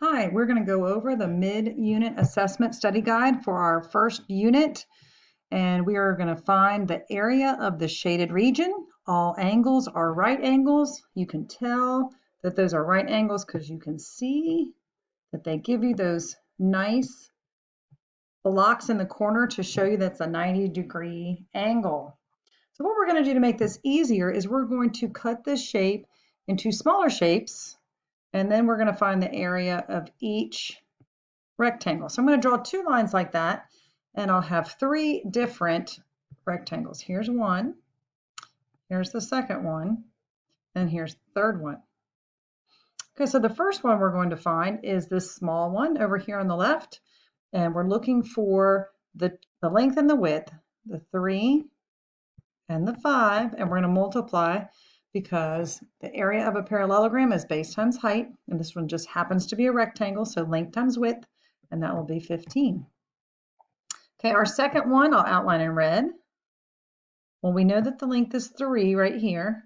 Hi, we're going to go over the mid-unit assessment study guide for our first unit, and we are going to find the area of the shaded region. All angles are right angles. You can tell that those are right angles because you can see that they give you those nice blocks in the corner to show you that's a 90-degree angle. So what we're going to do to make this easier is we're going to cut this shape into smaller shapes, and then we're going to find the area of each rectangle. So I'm going to draw two lines like that, and I'll have three different rectangles. Here's one, here's the second one, and here's the third one. Okay, so the first one we're going to find is this small one over here on the left, and we're looking for the length and the width, the 3 and the 5, and we're going to multiply because the area of a parallelogram is base times height, and this one just happens to be a rectangle, so length times width, and that will be 15. Okay, our second one I'll outline in red. Well, we know that the length is 3 right here,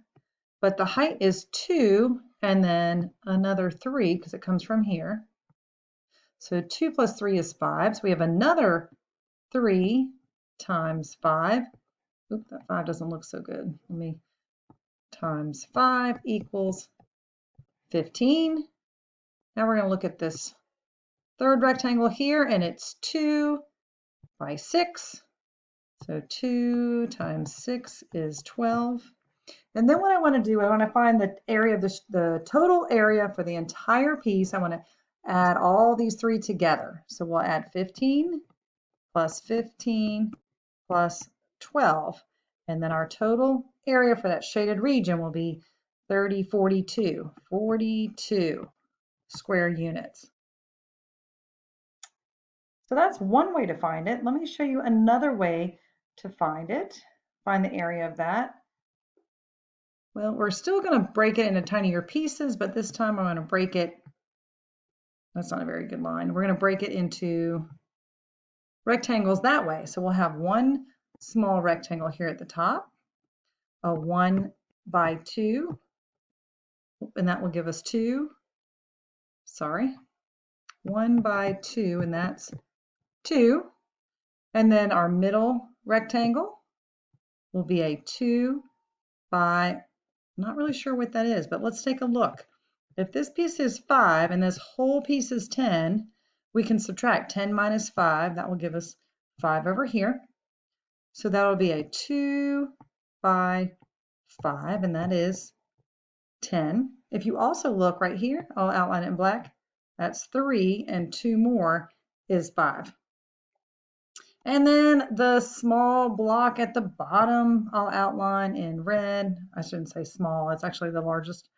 but the height is 2 and then another 3 because it comes from here. So 2 plus 3 is 5. So we have another 3 times 5. Oop, that 5 doesn't look so good. Let me times 5 equals 15. Now we're going to look at this third rectangle here, and it's 2 by 6. So 2 times 6 is 12. And then what I want to do, I want to find the area of the total area for the entire piece. I want to add all these three together. So we'll add 15 plus 15 plus 12. And then our total area for that shaded region will be 42 square units. So that's one way to find it. Let me show you another way to find it, find the area of that. Well, we're still going to break it into tinier pieces, but this time I'm going to break it, that's not a very good line. We're going to break it into rectangles that way. So we'll have one small rectangle here at the top, a 1 by 2, and that will give us 1 by 2, and that's 2. And then our middle rectangle will be a 2 by, not really sure what that is, but let's take a look. If this piece is 5 and this whole piece is 10, we can subtract 10 minus 5. That will give us 5 over here. So that will be a 2 by 5, and that is 10. If you also look right here, I'll outline it in black. That's 3, and 2 more is 5. And then the small block at the bottom, I'll outline in red. I shouldn't say small, it's actually the largest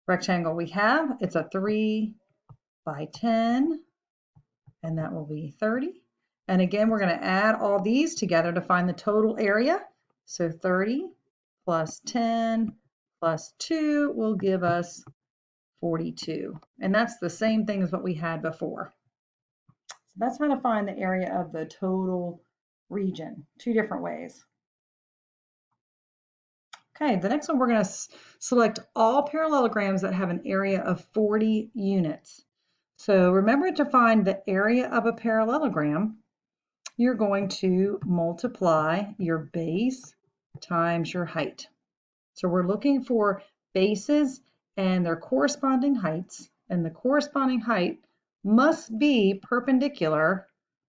rectangle we have. It's a 3 by 10, and that will be 30. And again, we're going to add all these together to find the total area. So 30 plus 10 plus 2 will give us 42. And that's the same thing as what we had before. So that's how to find the area of the total region, two different ways. Okay, the next one we're going to select all parallelograms that have an area of 40 units. So remember, to find the area of a parallelogram, you're going to multiply your base times your height. So we're looking for bases and their corresponding heights, and the corresponding height must be perpendicular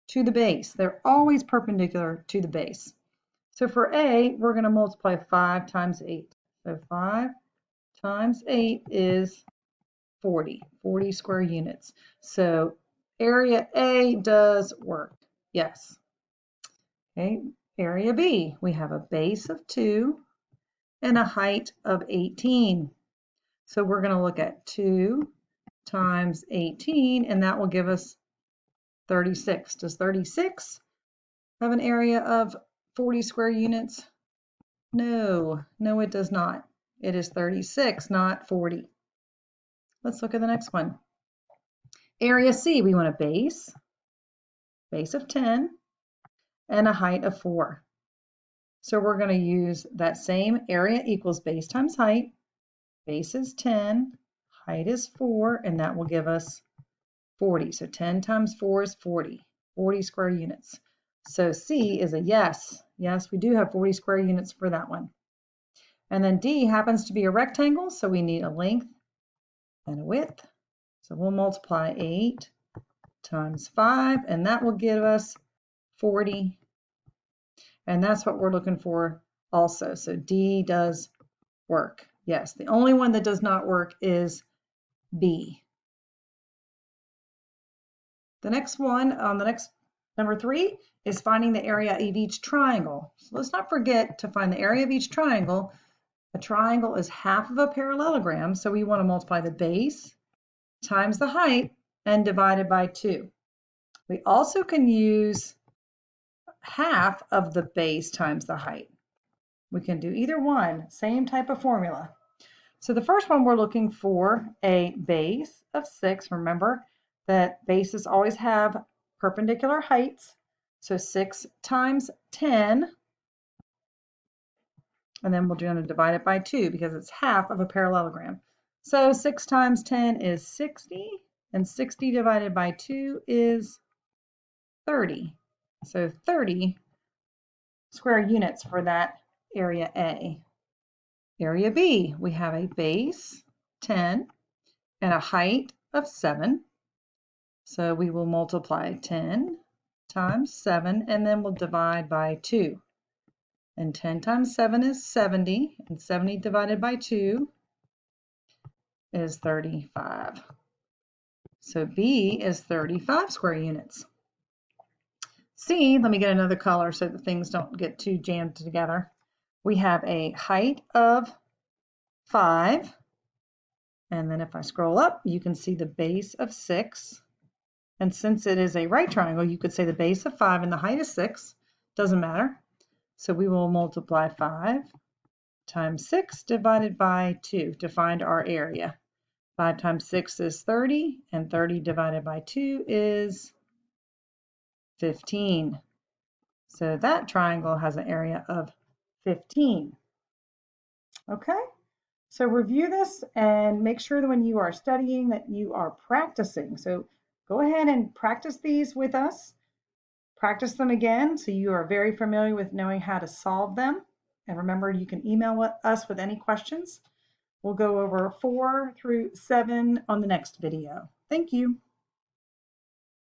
to the base. They're always perpendicular to the base. So for A, we're going to multiply 5 times 8. So 5 times 8 is 40 square units. So area A does work. Yes. Okay, area B, we have a base of 2 and a height of 18. So we're going to look at 2 times 18, and that will give us 36. Does 36 have an area of 40 square units? No, it does not. It is 36, not 40. Let's look at the next one. Area C, we want a base of 10, and a height of 4. So we're going to use that same area equals base times height. Base is 10, height is 4, and that will give us 40. So 10 times 4 is 40. 40 square units. So C is a yes. Yes, we do have 40 square units for that one. And then D happens to be a rectangle, so we need a length and a width. So we'll multiply 8 times 5, and that will give us 40. And that's what we're looking for also. So D does work. Yes, the only one that does not work is B. The next one on the next number 3 is finding the area of each triangle. So let's not forget to find the area of each triangle. A triangle is half of a parallelogram, so we want to multiply the base times the height and divide it by 2. We also can use half of the base times the height. We can do either one, same type of formula. So the first one, we're looking for a base of 6. Remember that bases always have perpendicular heights. So 6 times 10, and then we're going to divide it by 2 because it's half of a parallelogram. So 6 times 10 is 60, and 60 divided by 2 is 30. So 30 square units for that area A. Area B, we have a base, 10, and a height of 7. So we will multiply 10 times 7, and then we'll divide by 2. And 10 times 7 is 70, and 70 divided by 2 is 35. So B is 35 square units. C, let me get another color so that things don't get too jammed together. We have a height of 5. And then if I scroll up, you can see the base of 6. And since it is a right triangle, you could say the base of 5 and the height is 6. Doesn't matter. So we will multiply 5 times 6 divided by 2 to find our area. 5 times 6 is 30, and 30 divided by 2 is 15. So that triangle has an area of 15. Okay, so review this and make sure that when you are studying that you are practicing. So go ahead and practice these with us. Practice them again so you are very familiar with knowing how to solve them. And remember, you can email us with any questions. We'll go over 4 through 7 on the next video. Thank you.